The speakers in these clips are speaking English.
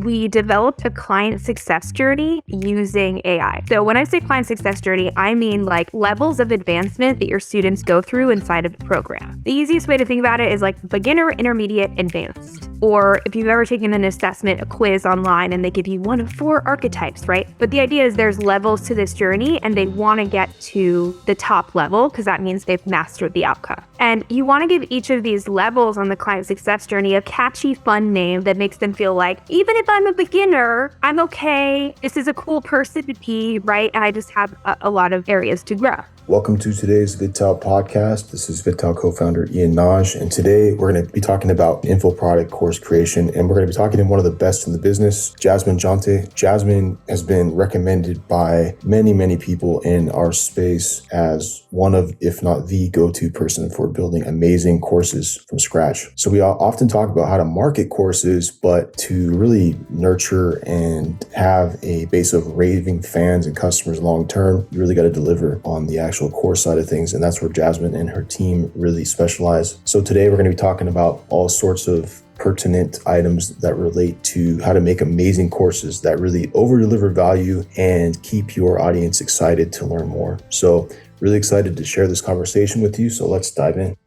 we developed a client success journey using AI. So when I say client success journey, I mean like levels of advancement that your students go through inside of the program. The easiest way to think about it is like beginner, intermediate, advanced. Or if you've ever taken an assessment, a quiz online, and they give you one of 4 archetypes, right? But the idea is there's levels to this journey and they want to get to the top level because that means they've mastered the outcome. And you want to give each of these levels on the client success journey a catchy, fun name that makes them feel like, even if I'm a beginner, I'm okay. This is a cool person to be, right? And I just have a lot of areas to grow. Welcome to today's VidTao Podcast. This is VidTao co-founder Ian Nagy, and today we're going to be talking about info product course creation, and we're going to be talking to one of the best in the business, Jasmine Jonte. Jasmine has been recommended by many people in our space as one of, if not the go-to person for building amazing courses from scratch. So we often talk about how to market courses, but to really nurture and have a base of raving fans and customers long-term, you really got to deliver on the actual course side of things, and that's where Jasmine and her team really specialize. So today we're going to be talking about all sorts of pertinent items that relate to how to make amazing courses that really over-deliver value and keep your audience excited to learn more. So really excited to share this conversation with you, so let's dive in.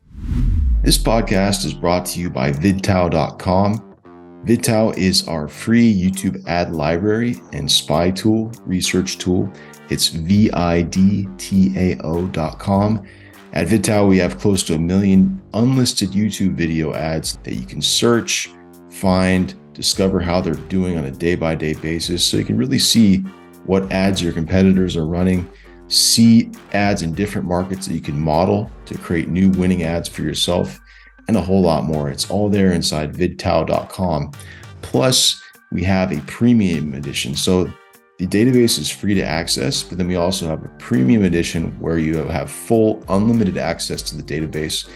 This podcast is brought to you by VidTao.com. VidTao is our free YouTube ad library and spy tool, research tool. It's VidTao.com. At VidTao, we have close to 1 million unlisted YouTube video ads that you can search, find, discover how they're doing on a day-by-day basis. So you can really see what ads your competitors are running, see ads in different markets that you can model to create new winning ads for yourself, and a whole lot more. It's all there inside VidTao.com. Plus, we have a premium edition. So the database is free to access, but then we also have a premium edition where you have full unlimited access to the database.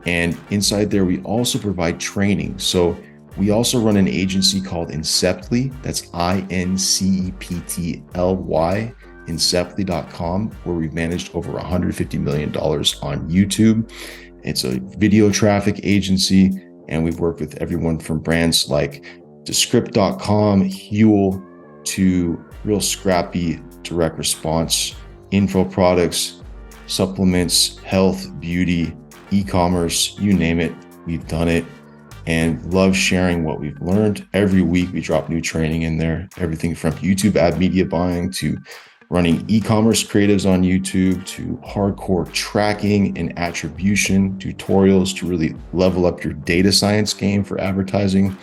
And inside there, we also provide training. So we also run an agency called Inceptly. That's INCEPTLY, Inceptly.com, where we've managed over $150 million on YouTube. It's a video traffic agency, and we've worked with everyone from brands like Descript.com, Huel, to real scrappy direct response info products, supplements, health, beauty, e-commerce, you name it, we've done it, and love sharing what we've learned. Every week we drop new training in there, everything from YouTube ad media buying to running e-commerce creatives on YouTube to hardcore tracking and attribution tutorials to really level up your data science game for advertising,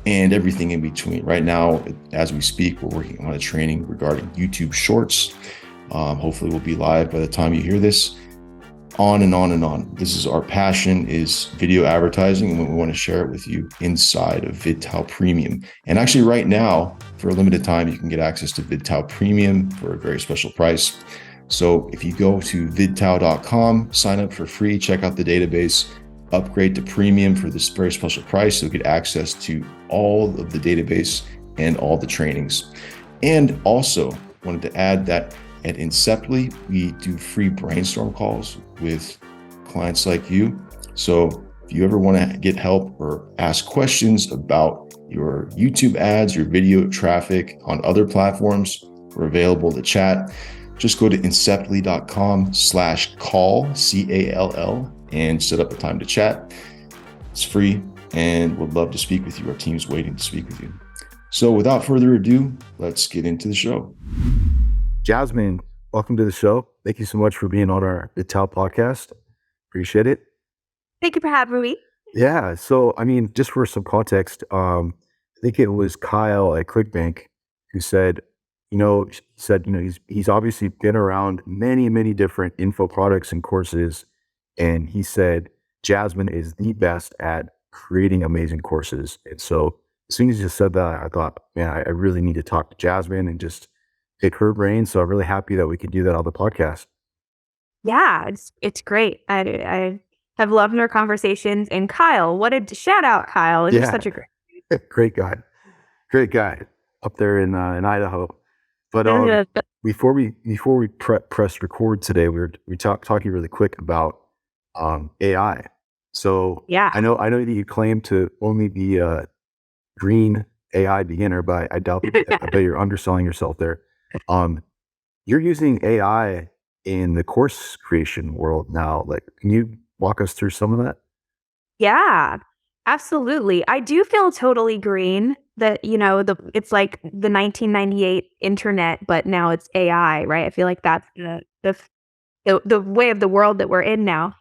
and everything in between. Right now, as we speak, we're working on a training regarding YouTube Shorts. Hopefully we'll be live by the time you hear this. On and on and on. This is our passion, is video advertising, and we want to share it with you inside of VidTao Premium. And actually right now, for a limited time, you can get access to VidTao Premium for a very special price. So if you go to VidTao.com, sign up for free, check out the database, upgrade to premium for this very special price, so you get access to all of the database and all the trainings. And also wanted to add that at Inceptly, we do free brainstorm calls with clients like you. So if you ever want to get help or ask questions about your YouTube ads, your video traffic on other platforms, we're available to chat. Just go to inceptly.com/call, CALL, and set up a time to chat. It's free, and would love to speak with you. Our team's waiting to speak with you. So without further ado, let's get into the show. Jasmine, welcome to the show. Thank you so much for being on our VidTao podcast. Appreciate it. Thank you for having me. Yeah. So, I mean, just for some context, I think it was Kyle at ClickBank who said, he's obviously been around many different info products and courses. And he said, Jasmine is the best at creating amazing courses. And so as soon as you said that, I thought, man, I really need to talk to Jasmine and just pick her brain. So I'm really happy that we could do that on the podcast. Yeah, it's great. I have loved our conversations. And Kyle, shout out, Kyle. You're such a great guy up there in Idaho. But before we press record today, we talking really quick about AI. So yeah, I know that you claim to only be green AI beginner, but I doubt I bet you're underselling yourself there. You're using AI in the course creation world now. Like, can you walk us through some of that? Yeah, absolutely. I do feel totally green that, it's like the 1998 internet, but now it's AI, right? I feel like that's the way of the world that we're in now.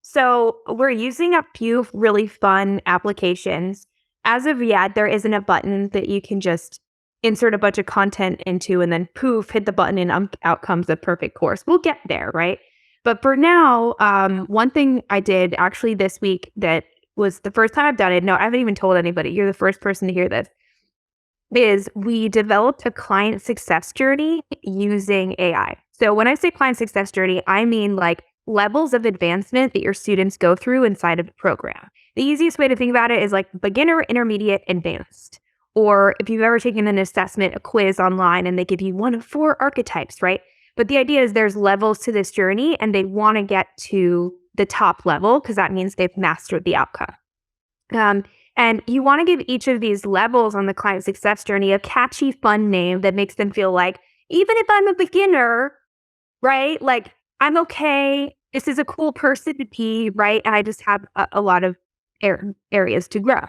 So we're using a few really fun applications. As of yet, there isn't a button that you can just insert a bunch of content into and then poof, hit the button and out comes a perfect course. We'll get there, right? But for now, one thing I did actually this week that was the first time I've done it. No, I haven't even told anybody. You're the first person to hear this. Is we developed a client success journey using AI. So when I say client success journey, I mean like levels of advancement that your students go through inside of the program. The easiest way to think about it is like beginner, intermediate, advanced. Or if you've ever taken an assessment, a quiz online, and they give you one of 4 archetypes, right? But the idea is there's levels to this journey and they want to get to the top level because that means they've mastered the outcome. And you want to give each of these levels on the client success journey a catchy, fun name that makes them feel like, even if I'm a beginner, right? Like, I'm okay. This is a cool person to be, right? And I just have a lot of areas to grow.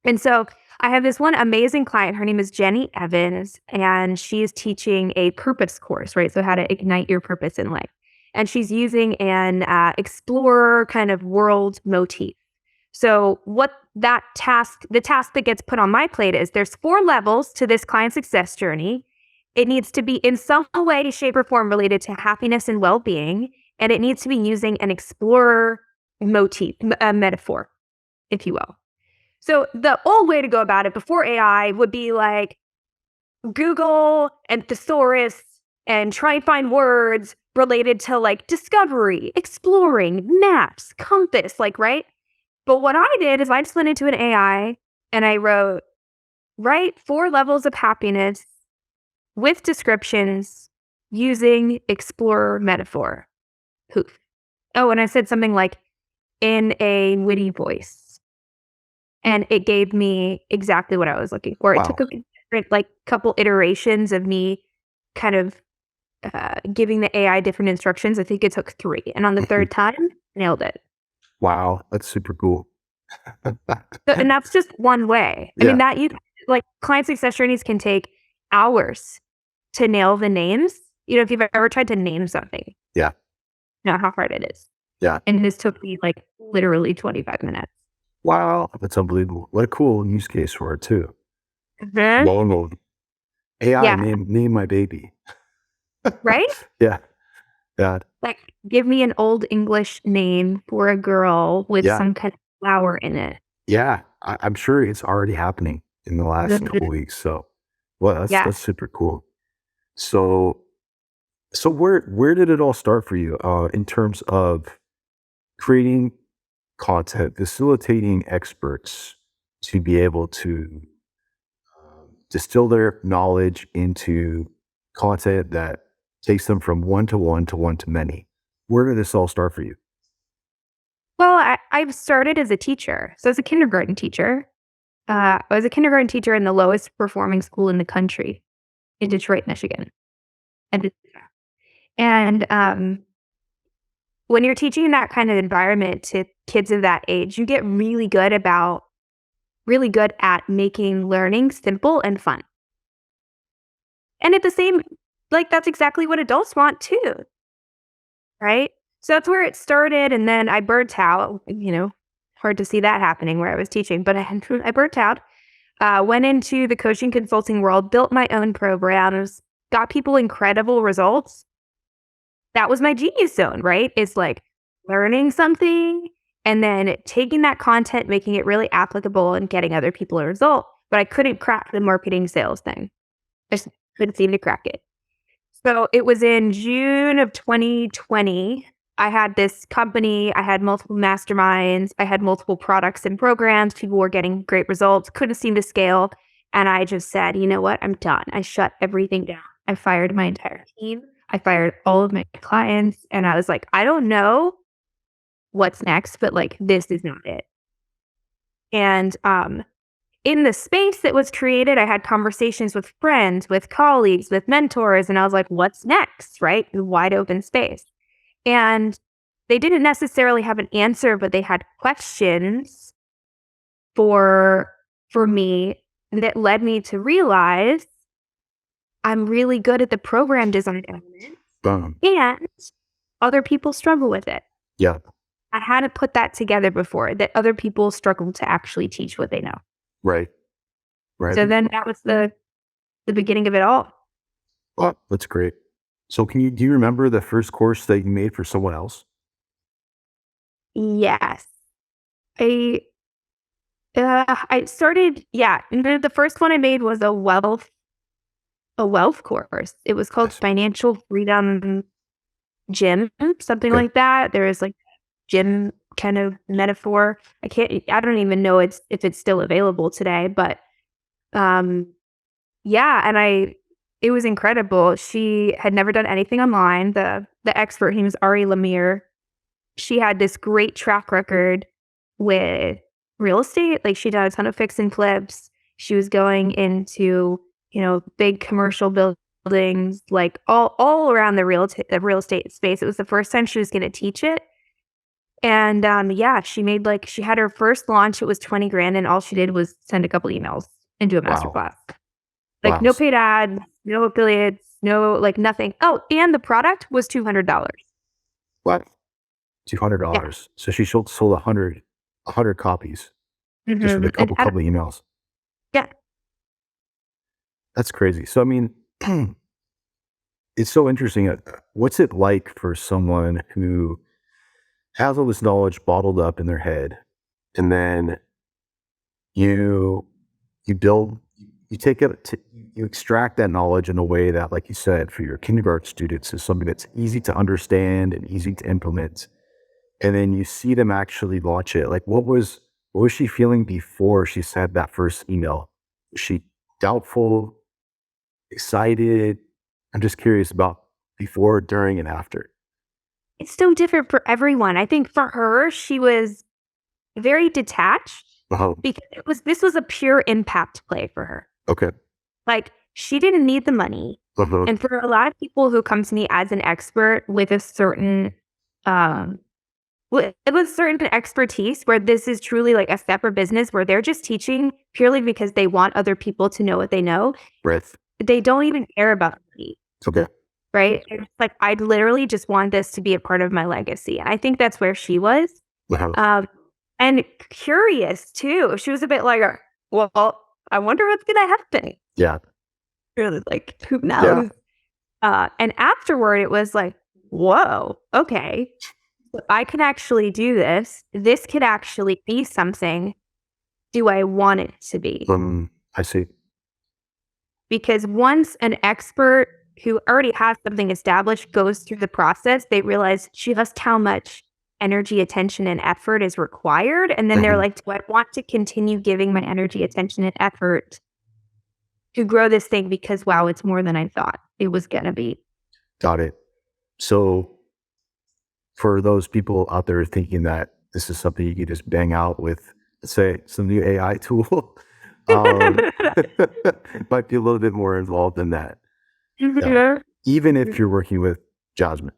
And so I have this one amazing client. Her name is Jenny Evans, and she's teaching a purpose course, right? So how to ignite your purpose in life. And she's using an explorer kind of world motif. So what the task that gets put on my plate is there's 4 levels to this client success journey. It needs to be in some way, shape, or form related to happiness and well-being. And it needs to be using an explorer motif, a metaphor, if you will. So the old way to go about it before AI would be like Google and thesaurus and try and find words related to like discovery, exploring, maps, compass, like, right? But what I did is I just went into an AI and I wrote, write 4 levels of happiness with descriptions using explorer metaphor. Poof. Oh, and I said something like in a witty voice. And it gave me exactly what I was looking for. Wow. It took a couple iterations of me kind of giving the AI different instructions. I think it took 3. And on the 3rd time, nailed it. Wow, that's super cool. And that's just one way. I mean, that client success journeys can take hours to nail the names. If you've ever tried to name something. Yeah. You know how hard it is. Yeah. And this took me like literally 25 minutes. Wow, that's unbelievable. What a cool use case for it too. Mm-hmm. Long AI, name my baby. Right? Yeah. God. Like, give me an old English name for a girl with some kind of flower in it. Yeah, I'm sure it's already happening in the last couple weeks. So, well, that's super cool. So where did it all start for you in terms of creating content, facilitating experts to be able to distill their knowledge into content that takes them from one to one to one to many? Where did this all start for you? Well, I've started as a teacher. So as a kindergarten teacher, I was a kindergarten teacher in the lowest performing school in the country in Detroit, Michigan. And when you're teaching in that kind of environment to kids of that age, you get really good at making learning simple and fun. And at the same, that's exactly what adults want too, right? So that's where it started. And then I burnt out, hard to see that happening where I was teaching, but I burnt out, went into the coaching consulting world, built my own programs, got people incredible results. That was my genius zone, right? It's like learning something and then taking that content, making it really applicable and getting other people a result. But I couldn't crack the marketing sales thing. I just couldn't seem to crack it. So it was in June of 2020. I had this company. I had multiple masterminds. I had multiple products and programs. People were getting great results, couldn't seem to scale. And I just said, you know what? I'm done. I shut everything down. I fired my entire team. I fired all of my clients. And I was like, I don't know what's next, but this is not it. And in the space that was created, I had conversations with friends, with colleagues, with mentors, and I was like, what's next, right? Wide open space. And they didn't necessarily have an answer, but they had questions for me that led me to realize I'm really good at the program design element, and other people struggle with it. Yeah. I hadn't put that together before, that other people struggle to actually teach what they know. Right. So then that was the beginning of it all. Oh, that's great. So do you remember the first course that you made for someone else? Yes. I started, the first one I made was a wealth course. It was called Financial Freedom Gym, something like that. There is like gym kind of metaphor. I don't even know if it's still available today, but and it was incredible. She had never done anything online. The expert, he was Ari Lemire. She had this great track record with real estate. Like, she'd done a ton of fix and flips. She was going into, big commercial buildings, like all around the real estate space. It was the first time she was going to teach it. And she had her first launch. It was $20,000, and all she did was send a couple emails and do a masterclass. Like, no paid ads, no affiliates, no, like, nothing. Oh, and the product was $200. What? $200. Yeah. So she sold 100 copies just with a couple of emails. Yeah. That's crazy. So, I mean, it's so interesting. What's it like for someone who has all this knowledge bottled up in their head, and then you take it, you extract that knowledge in a way that, like you said, for your kindergarten students is something that's easy to understand and easy to implement. And then you see them actually launch it. Like, what was she feeling before she sent that first email? Was she doubtful, excited? I'm just curious about before, during, and after. It's so different for everyone. I think for her, she was very detached because this was a pure impact play for her. Okay. Like, she didn't need the money. And for a lot of people who come to me as an expert with a certain certain expertise, where this is truly like a separate business where they're just teaching purely because they want other people to know what they know. Right. They don't even care about money. Okay. Right? It's like, I literally just want this to be a part of my legacy. And I think that's where she was. And curious too. She was a bit like, well, I wonder what's going to happen. Yeah. Really, like, who knows? Yeah. And afterward, it was like, whoa, okay. I can actually do this. This could actually be something. Do I want it to be? I see. Because once an expert who already has something established goes through the process, they realize just how much energy, attention, and effort is required. And then they're like, do I want to continue giving my energy, attention, and effort to grow this thing? Because, wow, it's more than I thought it was going to be. Got it. So for those people out there thinking that this is something you can just bang out with, let's say, some new AI tool, it might be a little bit more involved than that. Even if you're working with Jasmine,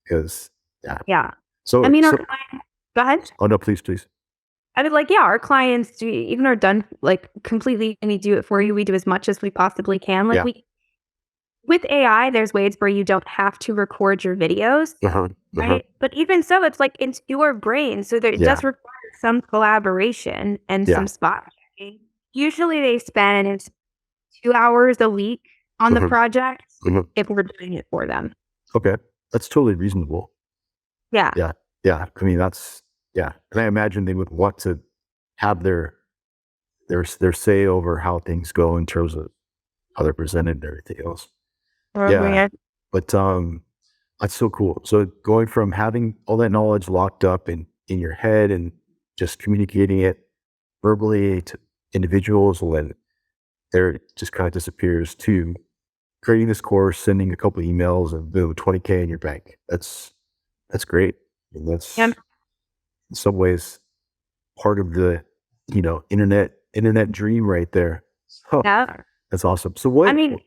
because So I mean, our clients, go ahead. Oh no, please. I mean, like, our clients even are done like completely, and we do it for you. We do as much as we possibly can. Like, with AI, there's ways where you don't have to record your videos, right? But even so, it's like, it's your brain, so it does require some collaboration and some spot checking. Usually, they spend 2 hours a week on the project if we're doing it for them. Okay, that's totally reasonable. Yeah. I mean, that's and I imagine they would want to have their say over how things go in terms of how they're presented and everything else. But that's so cool. So going from having all that knowledge locked up in your head and just communicating it verbally to individuals, when it just kind of disappears, to creating this course, sending a couple of emails, and boom, $20,000 in your bank. That's great. And that's in some ways part of the internet internet dream right there. Oh, Yeah. that's awesome. So what? I mean,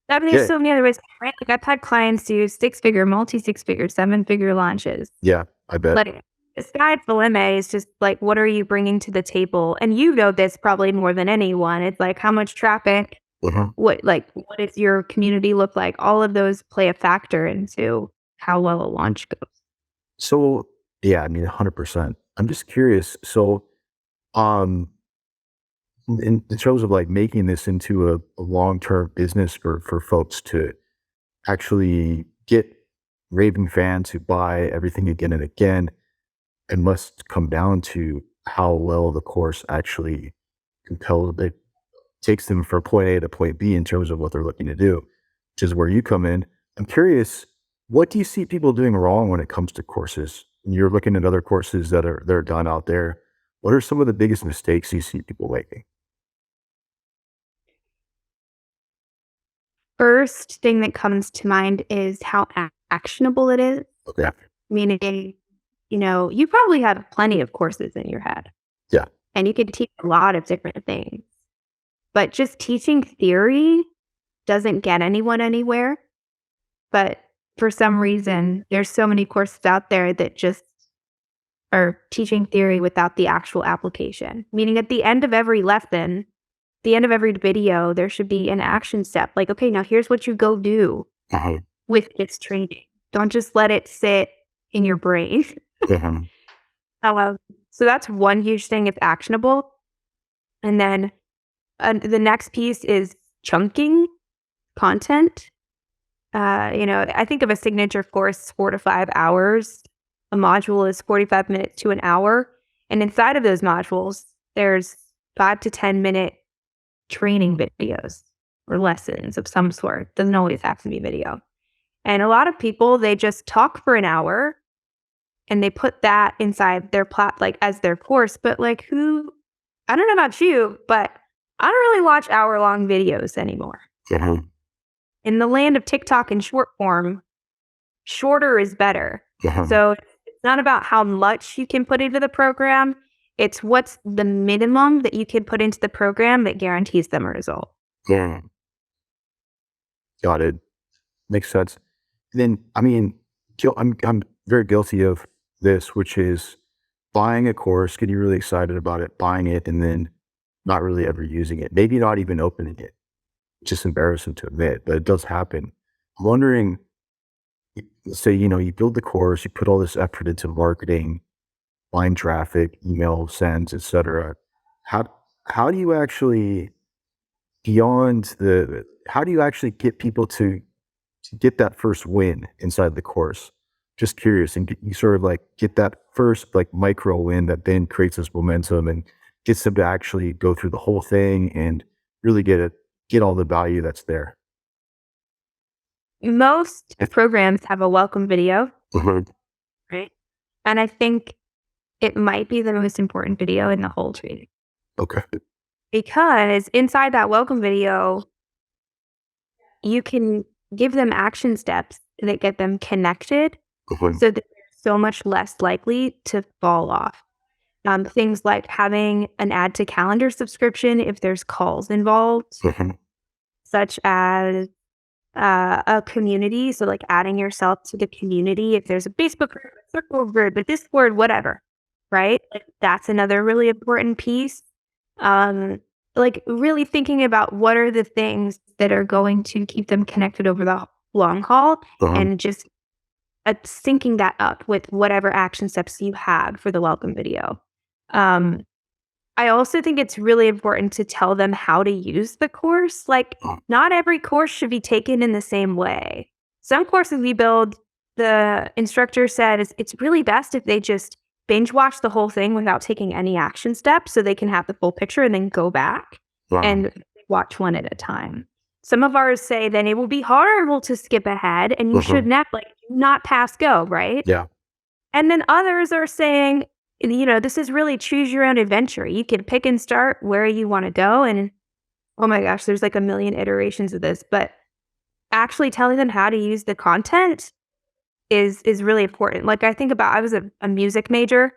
there's Yeah, so many other ways, right? Like I've had clients do six-figure, multi-six-figure, seven-figure launches. yeah, I bet. But the sky's the limit is just like, what are you bringing to the table? And you know this probably more than anyone. It's like how much traffic, what does your community look like? All of those play a factor into how well a launch goes. So yeah, I mean, 100%. I'm just curious. So, um, in terms of like making this into a long-term business for folks to actually get raving fans who buy everything again and again, it must come down to how well the course actually compels it takes them from point A to point B in terms of what they're looking to do, which is where you come in. I'm curious, what do you see people doing wrong when it comes to courses? When you're looking at other courses that are done out there, what are some of the biggest mistakes you see people making? First thing that comes to mind is how actionable it is. Okay. Meaning, you probably have plenty of courses in your head. Yeah. And you could teach a lot of different things. But just teaching theory doesn't get anyone anywhere. But for some reason, there's so many courses out there that just are teaching theory without the actual application. Meaning at the end of every lesson, the end of every video, there should be an action step. Like, okay, now here's what you go do with this training. Don't just let it sit in your brain. So that's one huge thing. It's actionable. And then the next piece is chunking content. I think of a signature course, 4 to 5 hours. A module is 45 minutes to an hour. And inside of those modules, there's 5 to 10 minute training videos or lessons of some sort. Doesn't always have to be video. And a lot of people, they just talk for an hour and they put that inside their as their course. But I don't know about you, but I don't really watch hour-long videos anymore. In the land of TikTok and short form, shorter is better. So it's not about how much you can put into the program. It's what's the minimum that you can put into the program that guarantees them a result. Yeah. Got it. Makes sense. Then, I mean, I'm very guilty of this, which is buying a course, getting really excited about it, buying it, and then not really ever using it. Maybe not even opening it. It's just embarrassing to admit, but it does happen. I'm wondering, let's say, you build the course, you put all this effort into marketing, buying traffic, email sends, etc. How do you actually how do you actually get people to get that first win inside the course? Just curious, and you sort of get that first micro win that then creates this momentum and gets them to actually go through the whole thing and really get all the value that's there. Most programs have a welcome video, right? And I think it might be the most important video in the whole training. Okay. Because inside that welcome video, you can give them action steps that get them connected so that they're so much less likely to fall off. Things like having an add to calendar subscription if there's calls involved, such as a community. So adding yourself to the community if there's a Facebook group, a circle group, a Discord, whatever, right? That's another really important piece. Really thinking about what are the things that are going to keep them connected over the long haul and just syncing that up with whatever action steps you had for the welcome video. I also think it's really important to tell them how to use the course. Not every course should be taken in the same way. Some courses we build, the instructor said it's really best if they just binge watch the whole thing without taking any action steps so they can have the full picture and then go back and watch one at a time. Some of ours say then it will be horrible to skip ahead and you should not pass go, right? Yeah. And then others are saying, this is really choose your own adventure. You can pick and start where you want to go. And oh my gosh, there's a million iterations of this, but actually telling them how to use the content is really important. I think about, I was a music major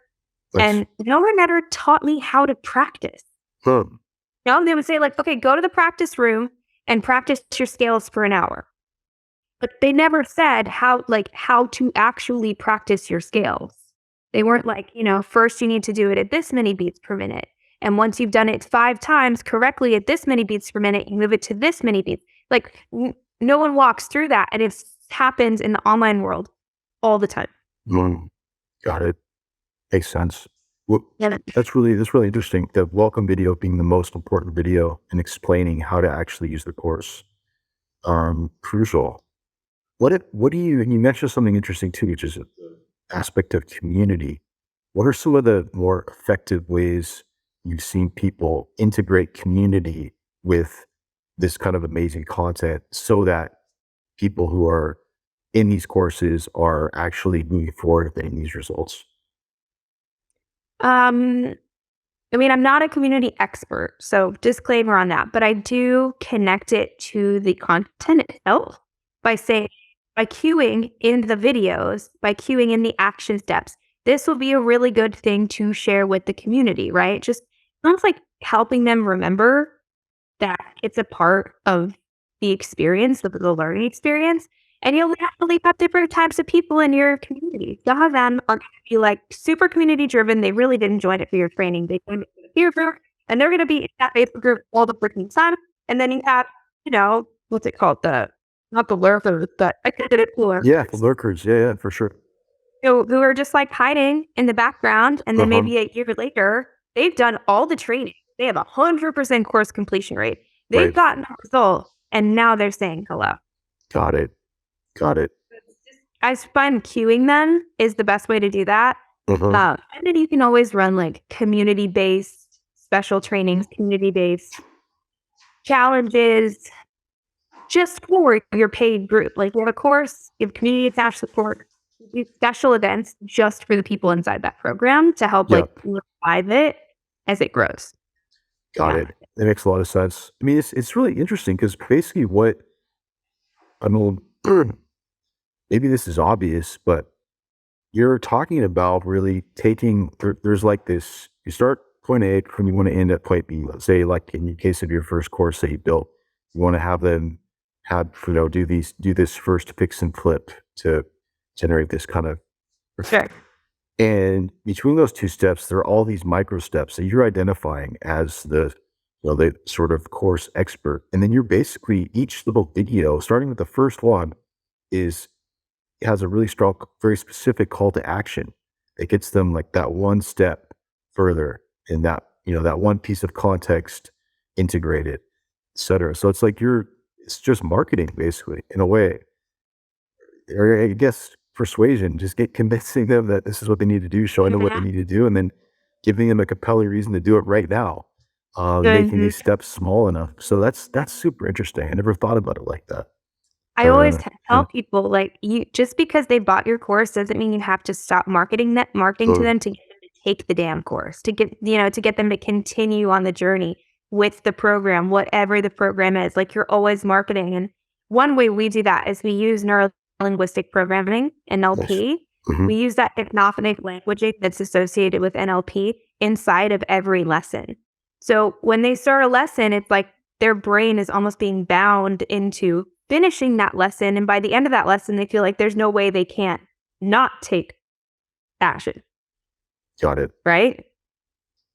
and no one ever taught me how to practice. No, they would say like, okay, go to the practice room and practice your scales for an hour. But they never said how to actually practice your scales. They weren't like, first you need to do it at this many beats per minute. And once you've done it 5 times correctly at this many beats per minute, you move it to this many beats. Like no one walks through that. And it happens in the online world all the time. Got it. Makes sense. Well, that's really interesting. The welcome video being the most important video in explaining how to actually use the course. Crucial. What do you, and you mentioned something interesting too, which is the aspect of community. What are some of the more effective ways you've seen people integrate community with this kind of amazing content so that people who are in these courses are actually moving forward and getting these results? I'm not a community expert, so disclaimer on that, but I do connect it to the content itself by cueing in the videos, by cueing in the action steps. This will be a really good thing to share with the community, right? Just sounds like helping them remember that it's a part of the experience, of the learning experience. And you'll definitely have different types of people in your community. Some of them are going to be like super community driven. They really didn't join it for your training. They joined it for the peer group, and they're going to be in that Facebook group all the freaking time. And then you have, what's it called? Not the lurkers, but I consider it lurkers. Yeah, the lurkers. Yeah, for sure. Who are just like hiding in the background. And then maybe a year later, they've done all the training. They have 100% course completion rate. They've gotten a result, and now they're saying hello. Got it. I find queuing them is the best way to do that. And then you can always run like community-based special trainings, community-based challenges just for your paid group. Like you have a course, you have community attached support, you do special events just for the people inside that program to help revive it as it grows. Got it. That makes a lot of sense. I mean, it's really interesting because basically maybe this is obvious, but you're talking about really taking, there's like this, you start point A when you want to end at point B. Let's say like in the case of your first course that you built, you want to have them do this first fix and flip to generate this kind of. Sure. And between those two steps, there are all these micro steps that you're identifying as the sort of course expert. And then you're basically, each little video, starting with the first one, has a really strong, very specific call to action that gets them like that one step further in that, that one piece of context integrated, et cetera. So it's like it's just marketing basically in a way, or I guess persuasion, just convincing them that this is what they need to do, showing them what they need to do, and then giving them a compelling reason to do it right now, making these steps small enough. So that's super interesting. I never thought about it like that. I always tell people, like, just because they bought your course doesn't mean you have to stop marketing to them to get them to take the damn course, to get them to continue on the journey with the program, whatever the program is. Like, you're always marketing. And one way we do that is we use neuro-linguistic programming, NLP. We use that hypnophonic languaging that's associated with NLP inside of every lesson. So when they start a lesson, it's like their brain is almost being bound into finishing that lesson. And by the end of that lesson, they feel like there's no way they can't not take action. Got it. Right?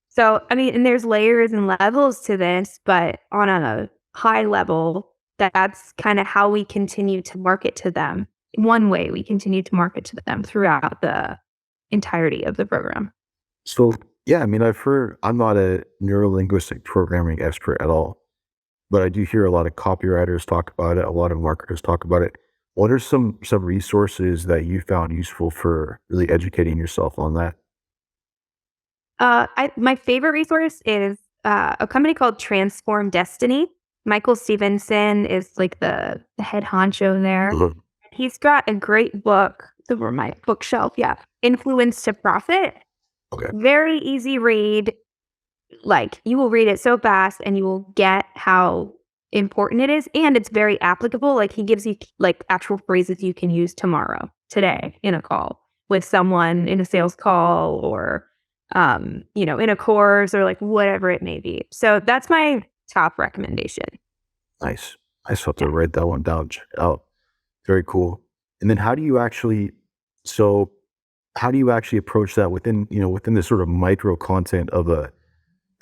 So, and there's layers and levels to this, but on a high level, that's kind of how we continue to market to them. One way we continue to market to them throughout the entirety of the program. So, yeah, I've heard, I'm not a neuro-linguistic programming expert at all, but I do hear a lot of copywriters talk about it, a lot of marketers talk about it. What are some resources that you found useful for really educating yourself on that? My favorite resource is a company called Transform Destiny. Michael Stevenson is like the head honcho there. He's got a great book over my bookshelf. Yeah. Influence to Profit. Okay. Very easy read. Like, you will read it so fast and you will get how important it is. And it's very applicable. Like, he gives you like actual phrases you can use today in a call with someone, in a sales call, or in a course or like whatever it may be. So that's my top recommendation. Nice. I just have to write that one down. Check it out. Very cool. And then how do you actually approach that within the sort of micro content of the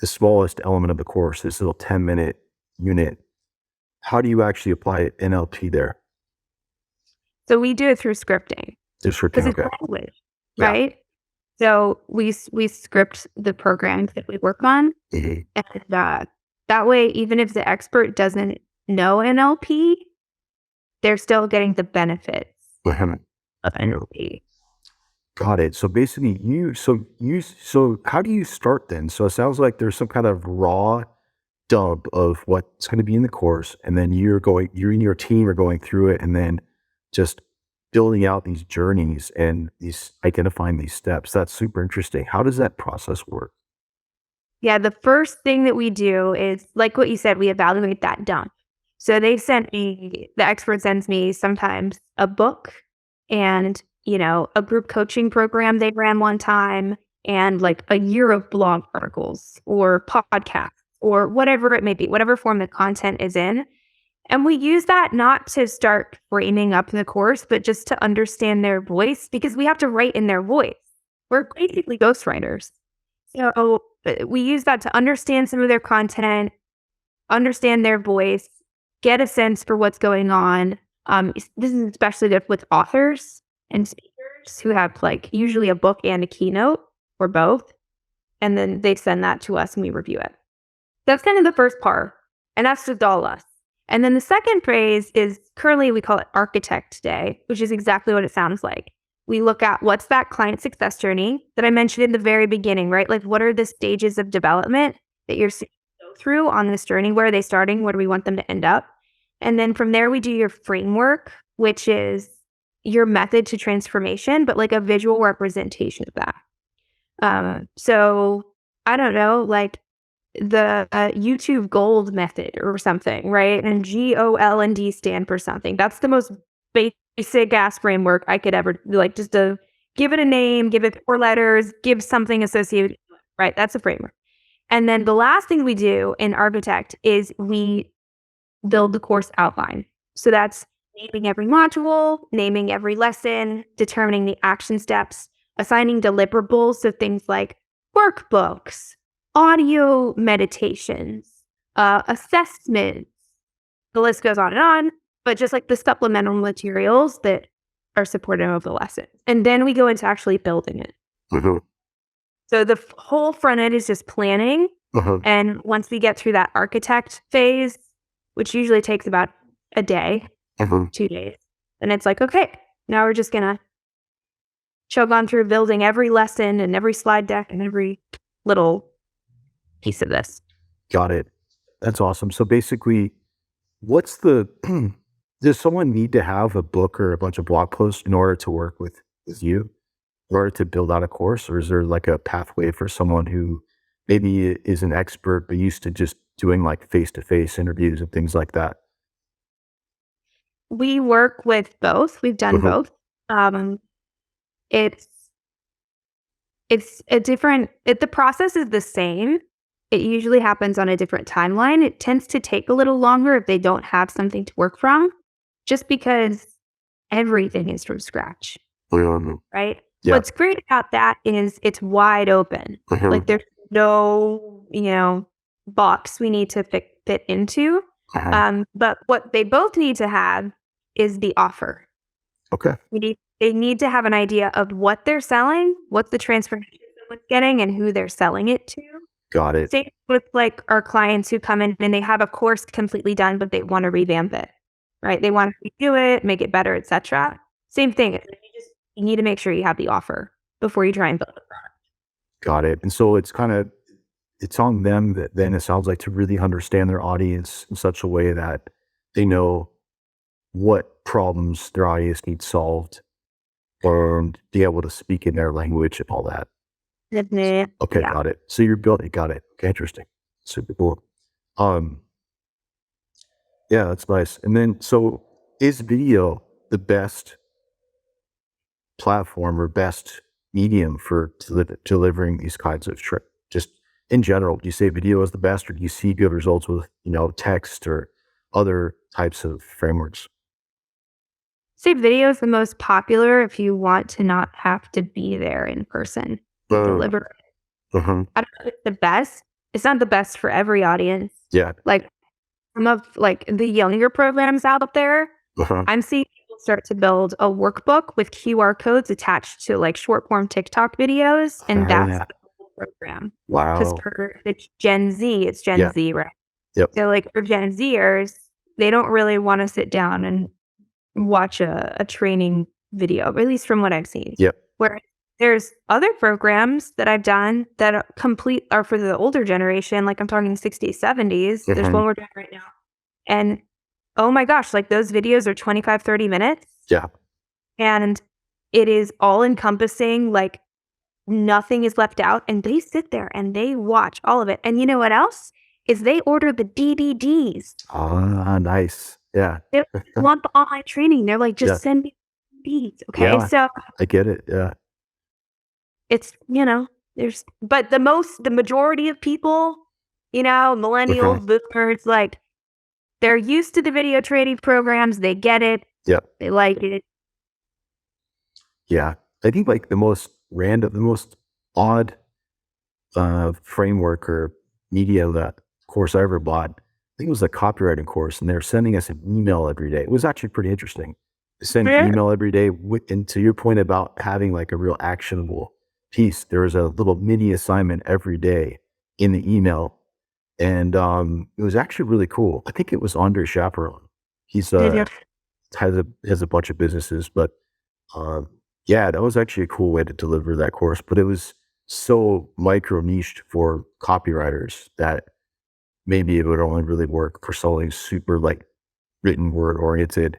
smallest element of the course, this little 10-minute unit? How do you actually apply NLP there? So we do it through scripting. Because it's language, right? So we script the programs that we work on. Mm-hmm. And that way, even if the expert doesn't know NLP, they're still getting the benefits of NLP. Got it. So basically, so how do you start then? So it sounds like there's some kind of raw dump of what's going to be in the course, and then you and your team are going through it, and then just building out these journeys and identifying these steps. That's super interesting. How does that process work? Yeah, the first thing that we do is, like what you said, we evaluate that dump. So the expert sends me sometimes a book and, a group coaching program they ran one time, and like a year of blog articles or podcasts or whatever it may be, whatever form the content is in. And we use that not to start framing up the course, but just to understand their voice, because we have to write in their voice. We're basically ghostwriters. So we use that to understand some of their content, understand their voice, get a sense for what's going on. This is especially good with authors and speakers who have like usually a book and a keynote or both. And then they send that to us and we review it. That's kind of the first part. And that's just all us. And then the second phase is, currently we call it Architect Day, which is exactly what it sounds like. We look at what's that client success journey that I mentioned in the very beginning, right? Like, what are the stages of development that you're seeing go through on this journey? Where are they starting? Where do we want them to end up? And then from there, we do your framework, which is your method to transformation, but like a visual representation of that. So I don't know, like the YouTube Gold method or something, right? And GOLD stand for something. That's the most basic ass framework I could ever, like, just to give it a name, give it 4 letters, give something associated, right? That's a framework. And then the last thing we do in Architect is we build the course outline. So that's naming every module, naming every lesson, determining the action steps, assigning deliverables. So things like workbooks, audio meditations, assessments, the list goes on, but just like the supplemental materials that are supportive of the lesson. And then we go into actually building it. Mm-hmm. So the whole front end is just planning. Mm-hmm. And once we get through that architect phase, which usually takes about a day, 2 days, then it's like, okay, now we're just going to chug on through building every lesson and every slide deck and every little piece of this. Got it. That's awesome. So basically, does someone need to have a book or a bunch of blog posts in order to work with you, in order to build out a course? Or is there like a pathway for someone who maybe is an expert, but used to just doing like face-to-face interviews and things like that? We work with both. We've done both. It's a different, the process is the same. It usually happens on a different timeline. It tends to take a little longer if they don't have something to work from, just because everything is from scratch, right? Yeah. What's great about that is it's wide open. Like there's no, box we need to fit into. But what they both need to have is the offer. Okay. They need to have an idea of what they're selling, what the transformation someone's getting, and who they're selling it to. Got it. Same with like our clients who come in and they have a course completely done, but they want to revamp it, right? They want to redo it, make it better, etc. Same thing. You need to make sure you have the offer before you try and build a product. Got it. And so it's on them that then it sounds like to really understand their audience in such a way that they know what problems their audience needs solved and be able to speak in their language and all that. Okay, Yeah. got it. So you're building, got it. Okay, interesting. Super cool. Yeah, that's nice. And then, so is video the best platform or best medium for delivering these kinds of just in general? Do you say video is the best, or do you see good results with, text or other types of frameworks? Say video is the most popular if you want to not have to be there in person to deliver. I don't know if it's the best. It's not the best for every audience. Yeah. Like some of the younger programs out there, I'm seeing people start to build a workbook with QR codes attached to short form TikTok videos, and that's the whole program. Wow. Because for it's Gen Z, right? Yep. So for Gen Zers, they don't really want to sit down and watch a training video, at least from what I've seen. Yep. Where there's other programs that I've done that are for the older generation, like I'm talking 60s, 70s. There's one we're doing right now. And oh my gosh, those videos are 25, 30 minutes. Yeah. And it is all encompassing, nothing is left out. And they sit there and they watch all of it. And you know what else? Is they order the DVDs. Ah, nice. Yeah. They want the online training. They're like, just send me DVDs. Okay. Yeah, so I get it. Yeah. it's, but the majority of people, millennials, boomers, they're used to the video training programs. They get it. Yep. They like it. Yeah. I think the most odd framework or media course I ever bought, I think it was a copywriting course, and they're sending us an email every day. It was actually pretty interesting. They send an email every day. And to your point about having a real actionable piece, there was a little mini assignment every day in the email. And it was actually really cool. I think it was Andre Chaperon. He's has a bunch of businesses, but that was actually a cool way to deliver that course. But it was so micro niched for copywriters that maybe it would only really work for something super written word oriented.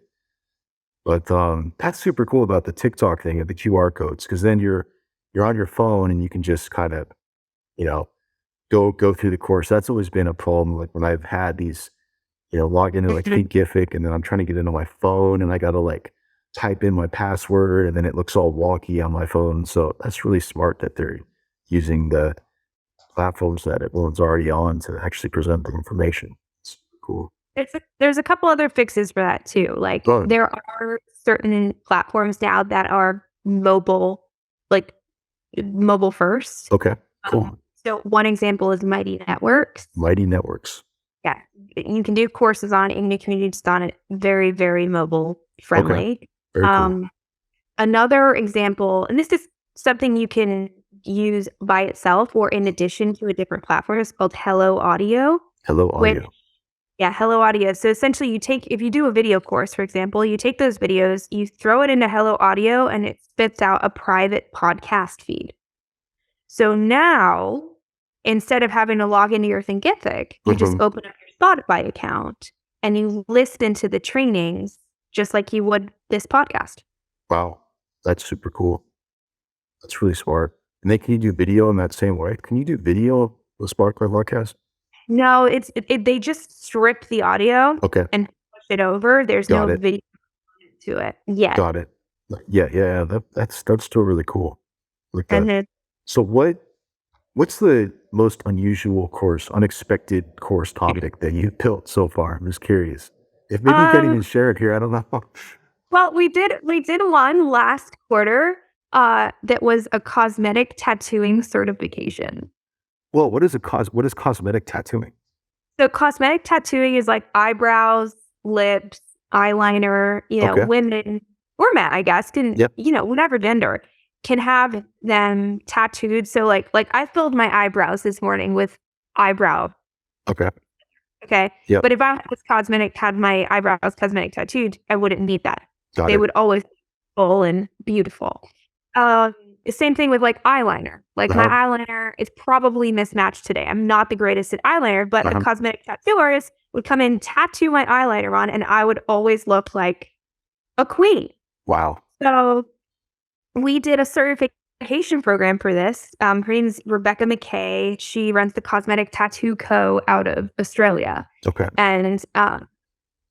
But that's super cool about the TikTok thing and the QR codes, because then you're on your phone and you can just kind of, go through the course. That's always been a problem. When I've had these, log into Thinkific, and then I'm trying to get into my phone and I got to type in my password, and then it looks all wonky on my phone. So that's really smart that they're using the platforms that everyone's already on to actually present the information. It's cool. There's a couple other fixes for that too. There are certain platforms now that are mobile first. Okay, cool. So one example is Mighty Networks. Mighty Networks. Yeah, you can do courses on it. You can do communities on it. Very, very mobile friendly. Okay. Very cool. Another example, and this is something you can use by itself or in addition to a different platform, is called Hello Audio. Hello Audio. Hello Audio. So essentially if you do a video course, for example, you take those videos, you throw it into Hello Audio, and it spits out a private podcast feed. So now, instead of having to log into your Thinkific, you just open up your Spotify account and you listen to the trainings just like you would this podcast. Wow. That's super cool. That's really smart. And then can you do video in that same way? Can you do video with Spotify podcast? No, they just strip the audio and push it over. There's no video to it yet. Got it. Yeah. That's still really cool. So what's the most unusual unexpected course topic that you've built so far? I'm just curious. If maybe you can't even share it here, I don't know. Well, we did one last quarter that was a cosmetic tattooing certification. Well, what is cosmetic tattooing? So cosmetic tattooing is eyebrows, lips, eyeliner, women or men, I guess, can, whatever gender, can have them tattooed. So I filled my eyebrows this morning with eyebrow. Okay. Yep. But if I had my eyebrows cosmetic tattooed, I wouldn't need that. They would always be full and beautiful. Same thing with eyeliner. My eyeliner is probably mismatched today. I'm not the greatest at eyeliner, but a cosmetic tattooist would come in, tattoo my eyeliner on, and I would always look like a queen. Wow. So we did a certification program for this. Her name is Rebecca McKay. She runs the Cosmetic Tattoo Co. out of Australia. Okay. And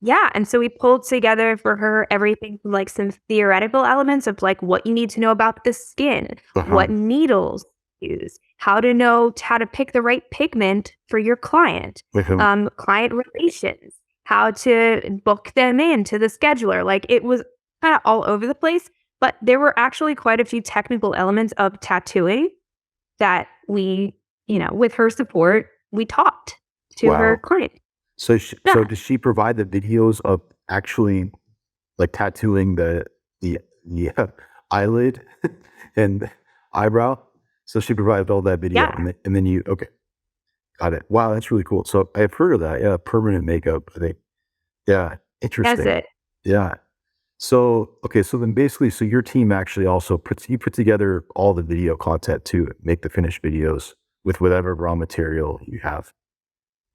Yeah, and so we pulled together for her everything from like some theoretical elements of like what you need to know about the skin, what needles to use, how to know how to pick the right pigment for your client, client relations, how to book them into the scheduler. Like it was kind of all over the place, but there were actually quite a few technical elements of tattooing that we, with her support, we taught to her client. So, so does she provide the videos of actually like tattooing the eyelid and eyebrow? So she provided all that video, and then you got it. Wow, that's really cool. So I've heard of that. Yeah, permanent makeup. I think. Yeah, interesting. That's it. Yeah. So so then basically, so your team actually also put together all the video content to make the finished videos with whatever raw material you have.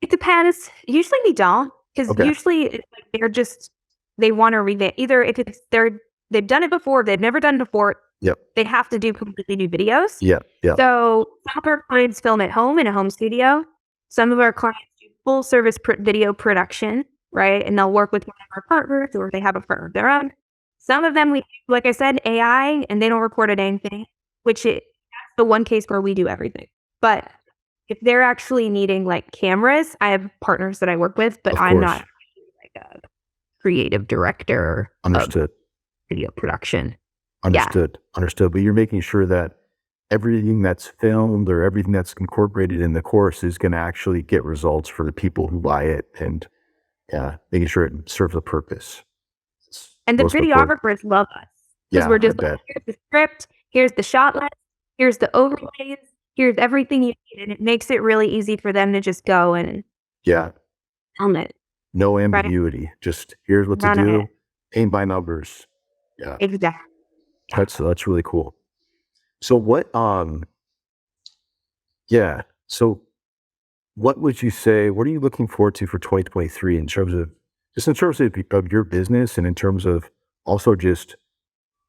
It depends. Usually we don't, because usually it's like they want to revamp. Either if it's they've done it before, they've never done it before. Yep. They have to do completely new videos. Yep. So some of our clients film at home in a home studio. Some of our clients do full service video production, right? And they'll work with one of our partners, or they have a partner of their own. Some of them we, like I said, AI, and they don't record anything, that's the one case where we do everything. But if they're actually needing like cameras, I have partners that I work with, but I'm not like a creative director. Understood. Of video production. Understood. But you're making sure that everything that's filmed or everything that's incorporated in the course is going to actually get results for the people who buy it, and making sure it serves a purpose. And the videographers love us, because we're just like, here's the script, here's the shot list, here's the overlays, here's everything you need, and it makes it really easy for them to just go and film it. No ambiguity. Just here's what to do. Aim by numbers. Yeah. Exactly. That's really cool. So what so what would you say, what are you looking forward to for 2023 in terms of your business, and in terms of also just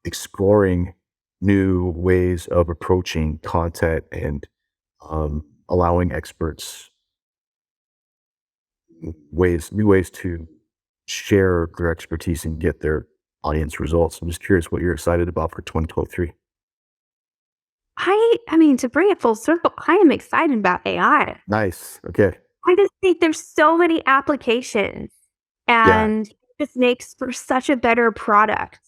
exploring new ways of approaching content and allowing experts new ways to share their expertise and get their audience results? I'm just curious what you're excited about for 2023. I mean, to bring it full circle, I am excited about AI. Nice. Okay. I just think there's so many applications, and it just makes for such a better product.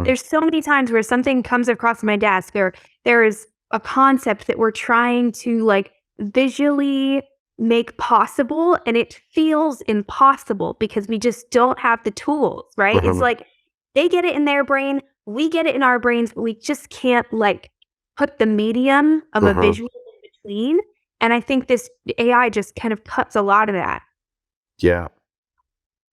There's so many times where something comes across my desk, or there is a concept that we're trying to like visually make possible, and it feels impossible because we just don't have the tools, right? It's like they get it in their brain, we get it in our brains, but we just can't like put the medium of a visual in between. And I think this AI just kind of cuts a lot of that. Yeah.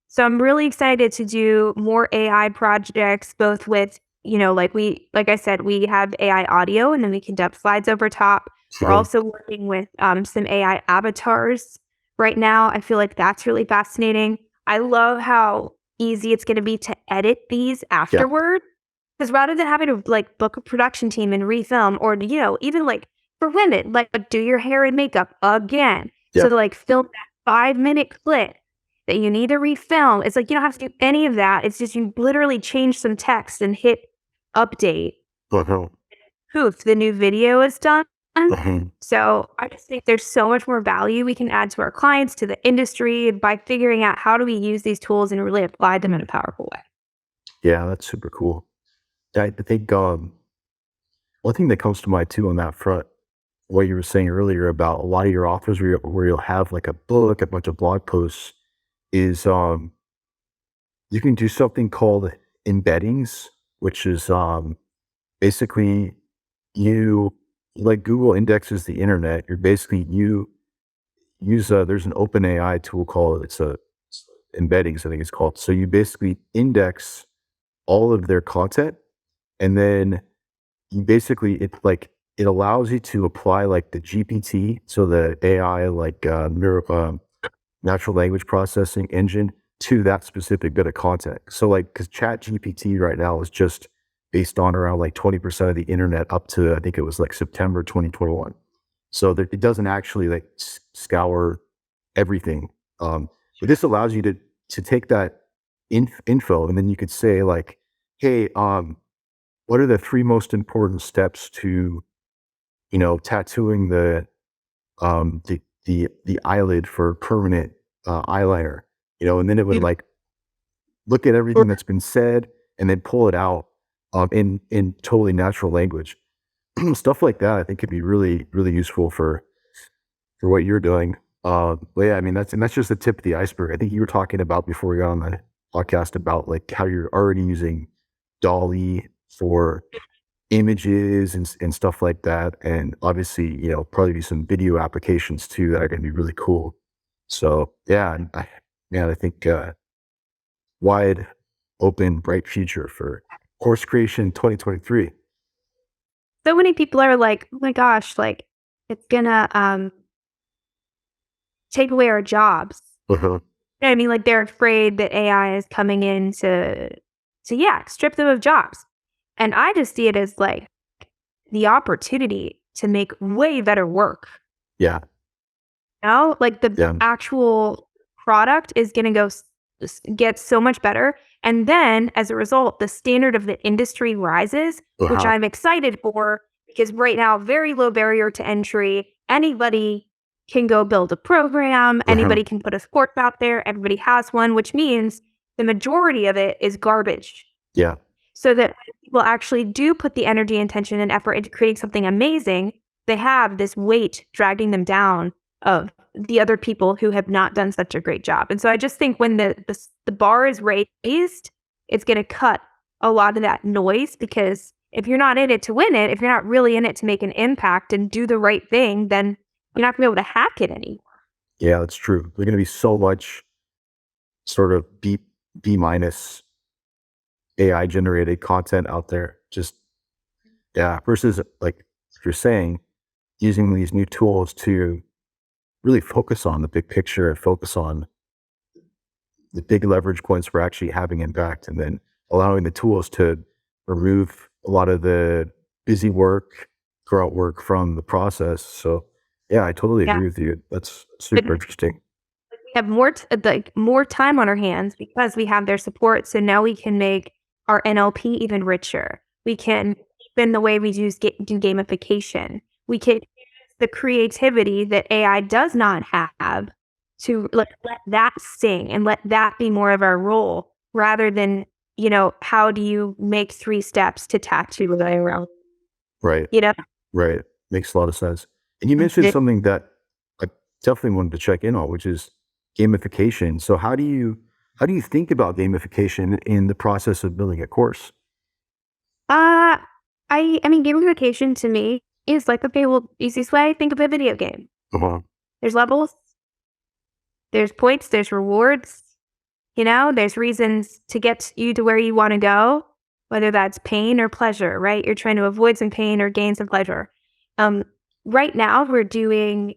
So I'm really excited to do more AI projects, both with, like I said, we have AI audio, and then we can dump slides over top. We're also working with some AI avatars right now. I feel like that's really fascinating. I love how easy it's going to be to edit these afterward. Because rather than having to like book a production team and refilm, or, even like for women, like do your hair and makeup again. So to like film that 5-minute clip that you need to refilm, it's like you don't have to do any of that. It's just you literally change some text and hit update. Poof, the new video is done. So I just think there's so much more value we can add to our clients, to the industry, by figuring out how do we use these tools and really apply them in a powerful way. Yeah, that's super cool. I think one thing that comes to mind too on that front, what you were saying earlier about a lot of your offers where you'll have like a book, a bunch of blog posts, is you can do something called embeddings, which is basically like Google indexes the internet. You're basically you use there's an open AI tool called embeddings, I think it's called. So you basically index all of their content, and then you basically it allows you to apply like the GPT, so the AI like natural language processing engine, to that specific bit of content. So like, because Chat GPT right now is just based on around like 20% of the internet up to, I think it was like September 2021. So that it doesn't actually like scour everything. But this allows you to take that info, and then you could say like, hey, what are the 3 most important steps to, tattooing the eyelid for permanent eyeliner, and then it would like look at everything that's been said and then pull it out in totally natural language. Stuff like that, I think, could be really, really useful for what you're doing. But yeah, I mean, that's just the tip of the iceberg. I think you were talking about before we got on the podcast about like how you're already using Dolly for images and stuff like that. And obviously, probably be some video applications too that are going to be really cool. So yeah, I think wide open, bright future for course creation 2023. So many people are like, oh my gosh, like it's gonna take away our jobs. Uh-huh. You know what I mean? Like they're afraid that AI is coming in to strip them of jobs. And I just see it as like the opportunity to make way better work. Yeah. Like the actual product is going to get so much better. And then as a result, the standard of the industry rises, which I'm excited for because right now, very low barrier to entry. Anybody can go build a program. Anybody can put a course out there. Everybody has one, which means the majority of it is garbage. Yeah. So that when people actually do put the energy, intention, and effort into creating something amazing, they have this weight dragging them down of the other people who have not done such a great job. And so I just think when the bar is raised, it's going to cut a lot of that noise, because if you're not in it to win it, if you're not really in it to make an impact and do the right thing, then you're not going to be able to hack it anymore. Yeah, that's true. There's going to be so much sort of B minus AI generated content out there. Just, versus like if you're saying using these new tools to really focus on the big picture and focus on the big leverage points for actually having impact, and then allowing the tools to remove a lot of the busy work, grunt work from the process. So yeah, I totally agree with you. That's super interesting. We have more time on our hands because we have their support. So now we can make our NLP even richer. We can deepen the way we do gamification. We can use the creativity that AI does not have to let that sing and let that be more of our role, rather than, how do you make 3 steps to tattoo a guy around? Right. Right. Makes a lot of sense. And you mentioned something that I definitely wanted to check in on, which is gamification. So how do you think about gamification in the process of building a course? I mean, gamification to me is like, okay, well, easiest way, think of a video game. There's levels, there's points, there's rewards, there's reasons to get you to where you want to go, whether that's pain or pleasure, right? You're trying to avoid some pain or gain some pleasure. Right now, we're doing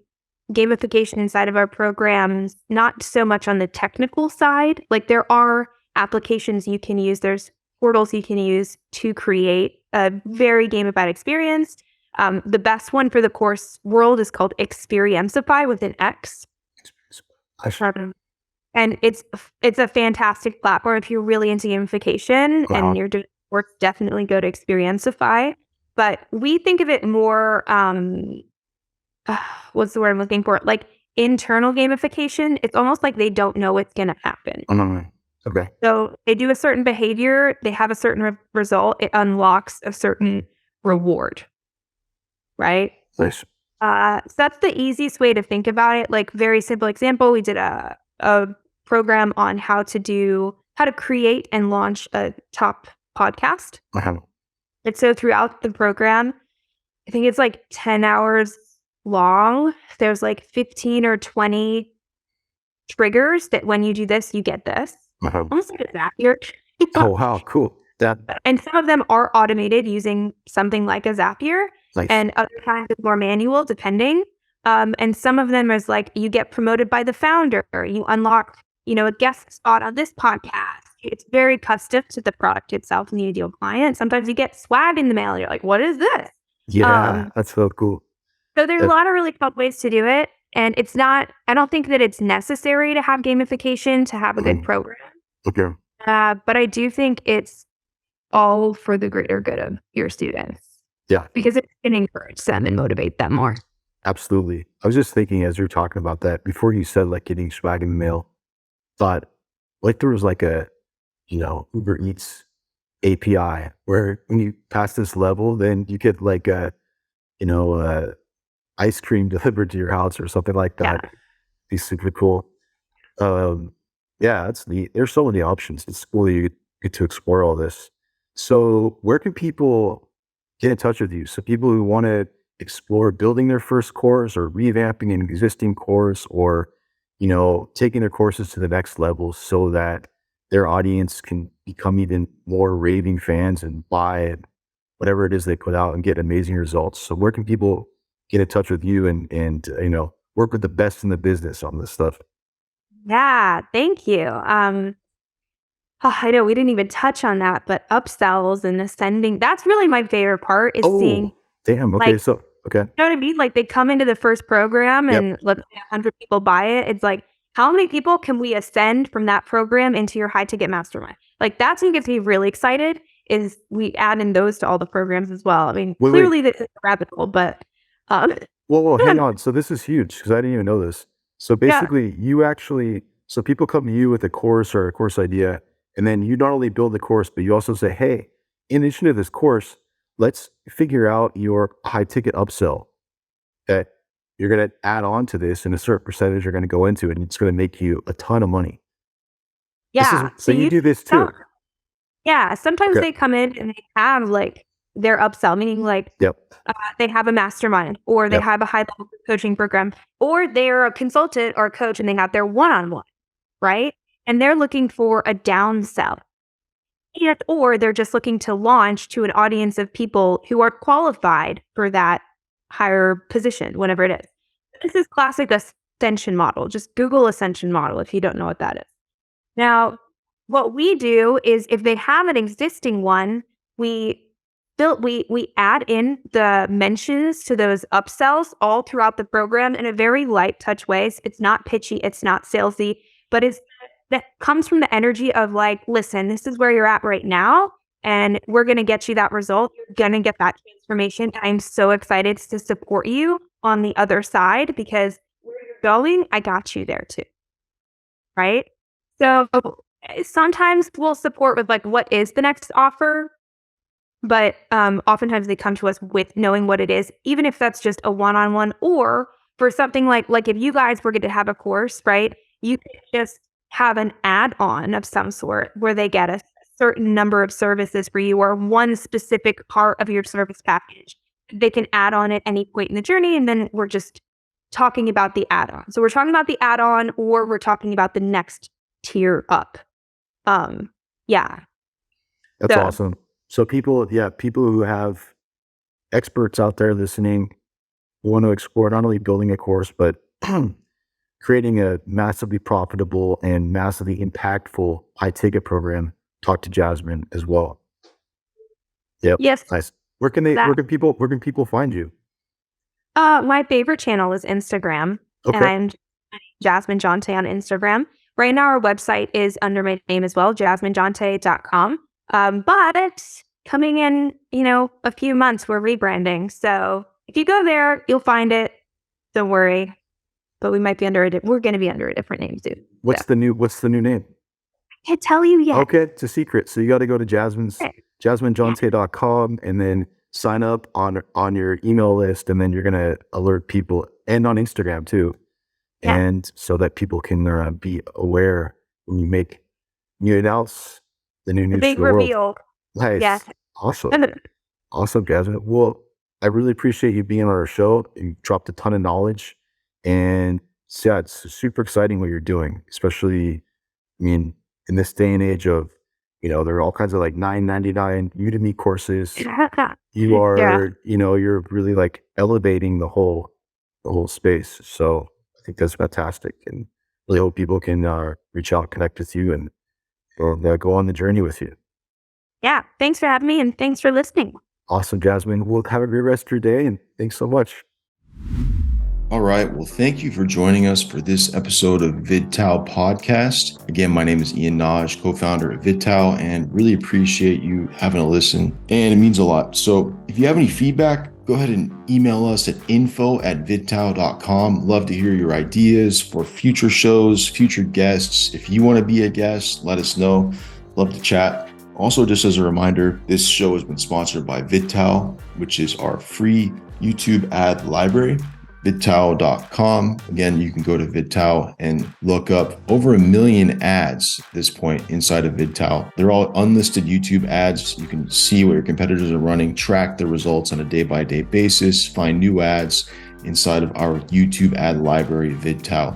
gamification inside of our programs, not so much on the technical side. Like there are applications you can use, there's portals you can use to create a very gamified experience. The best one for the course world is called Experienceify with an X. And it's a fantastic platform if you're really into gamification and you're doing work, definitely go to Experienceify. But we think of it more, what's the word I'm looking for? Like internal gamification. It's almost like they don't know what's going to happen. Okay. So they do a certain behavior, they have a certain result, it unlocks a certain reward, right? Nice. So that's the easiest way to think about it. Like very simple example, we did a program on how to create and launch a top podcast. And so throughout the program, I think it's like 10 hours long. There's like 15 or 20 triggers that when you do this, you get this. Almost like a Zapier. Oh, wow, cool. And some of them are automated using something like a Zapier. Nice. And other times it's more manual, depending. And some of them is like you get promoted by the founder, you unlock, a guest spot on this podcast. It's very custom to the product itself and the ideal client. Sometimes you get swag in the mail and you're like, what is this? Yeah, that's so cool. So there's a lot of really fun ways to do it. And I don't think that it's necessary to have gamification to have a good program. Okay. But I do think it's all for the greater good of your students. Yeah, Because it can encourage them and motivate them more. absolutely. I was just thinking as you're talking about that, before you said like getting swag in the mail, thought like there was like a, Uber Eats API where when you pass this level, then you get like ice cream delivered to your house or something like Yeah. that. Be super cool. Um, yeah, that's neat. There's so many options. It's cool you get to explore all this. So where can people get in touch with you? So people who want to explore building their first course or revamping an existing course or, taking their courses to the next level so that their audience can become even more raving fans and buy it, whatever it is they put out and get amazing results. So where can people get in touch with you and work with the best in the business on this stuff? Yeah, thank you. I know we didn't even touch on that, but upsells and ascending, that's really my favorite part is seeing, Oh, damn. Okay. like, So, okay. you know what I mean? Like they come into the first program Yep. and let's say 100 people buy it. It's like, how many people can we ascend from that program into your high ticket mastermind? Like that's what gets me really excited is we add in those to all the programs as well. I mean, Wait. clearly this is a rabbit hole, but Well, hang on. So this is huge because I didn't even know this. So yeah, basically, so people come to you with a course or a course idea, and then you not only build the course, but you also say, hey, in addition to this course, let's figure out your high ticket upsell that you're going to add on to this, and a certain percentage you're going to go into, and it's going to make you a ton of money. yeah. So you do this too. Yeah, sometimes Okay. they come in and they have like their upsell, meaning like Yep. they have a mastermind or they Yep. have a high level coaching program or they're a consultant or a coach and they have their one-on-one, right? And they're looking for a downsell. Or they're just looking to launch to an audience of people who are qualified for that higher position, whatever it is. This is classic ascension model. Just Google ascension model if you don't know what that is. Now, what we do is if they have an existing one, we add in the mentions to those upsells all throughout the program in a very light touch ways. It's not pitchy, it's not salesy, but that comes from the energy of like, listen, this is where you're at right now, and we're going to get you that result. You're going to get that transformation. I'm so excited to support you on the other side because where you're going, I got you there too. Right? So sometimes we'll support with like, what is the next offer? But oftentimes they come to us with knowing what it is, even if that's just a one-on-one or for something like if you guys were going to have a course, right? You could just have an add-on of some sort where they get a certain number of services for you or one specific part of your service package. They can add on at any point in the journey, and then we're just talking about the add-on. So we're talking about the add-on or we're talking about the next tier up. Yeah. That's awesome. So people who have experts out there listening who want to explore not only building a course, but creating a massively profitable and massively impactful high ticket program, talk to Jasmine as well. Yep. Yes. Nice. Where can people find you? My favorite channel is Instagram. Okay. And I'm Jasmine Jonte on Instagram. Right now our website is under my name as well, jasminejonte.com. But coming in, a few months, we're rebranding. So if you go there, you'll find it. Don't worry. But we might be we're going to be under a different name soon. What's the new name? I can't tell you yet. Okay, it's a secret. So you got to go to jasminejonte.com and then sign up on your email list, and then you're going to alert people, and on Instagram too. Yeah. And so that people can be aware when you announce the new news. The big reveal. Nice. Yes. Awesome, Jasmine. Well, I really appreciate you being on our show. You dropped a ton of knowledge. And yeah, it's super exciting what you're doing, especially, in this day and age of, there are all kinds of like $9.99 Udemy courses. You are, you're really like elevating the whole space. So I think that's fantastic, and really hope people can reach out, connect with you, and go on the journey with you. Yeah. Thanks for having me, and thanks for listening. Awesome, Jasmine. Well, have a great rest of your day, and thanks so much. All right. Well, thank you for joining us for this episode of VidTao Podcast. Again, my name is Ian Nagy, co-founder of VidTao, and really appreciate you having a listen. And it means a lot. So if you have any feedback, go ahead and email us at info@vidtao.com. Love to hear your ideas for future shows, future guests. If you want to be a guest, let us know. Love to chat. Also, just as a reminder, this show has been sponsored by VidTao, which is our free YouTube ad library. VidTao.com. Again, you can go to VidTao and look up over 1 million ads at this point inside of VidTao. They're all unlisted YouTube ads. You can see what your competitors are running, track the results on a day-by-day basis, find new ads inside of our YouTube ad library, VidTao.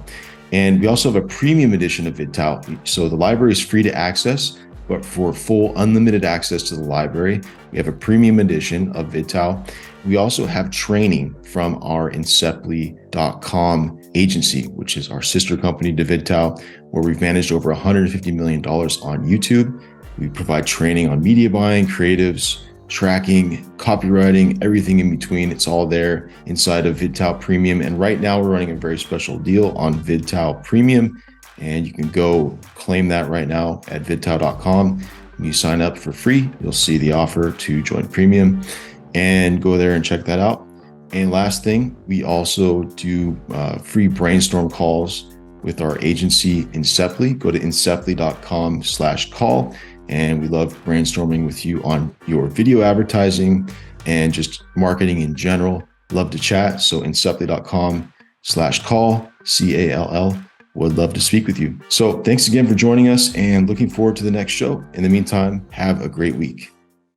And we also have a premium edition of VidTao. So the library is free to access, but for full unlimited access to the library, we have a premium edition of VidTao. We also have training from our Inceptly.com agency, which is our sister company to VidTao, where we've managed over $150 million on YouTube. We provide training on media buying, creatives, tracking, copywriting, everything in between. It's all there inside of VidTao Premium. And right now we're running a very special deal on VidTao Premium. And you can go claim that right now at vidtao.com. When you sign up for free, you'll see the offer to join Premium and go there and check that out. And last thing, we also do free brainstorm calls with our agency Inceptly. Go to inceptly.com/call. And we love brainstorming with you on your video advertising and just marketing in general. Love to chat. So inceptly.com/call, CALL. Would love to speak with you. So thanks again for joining us and looking forward to the next show. In the meantime, have a great week.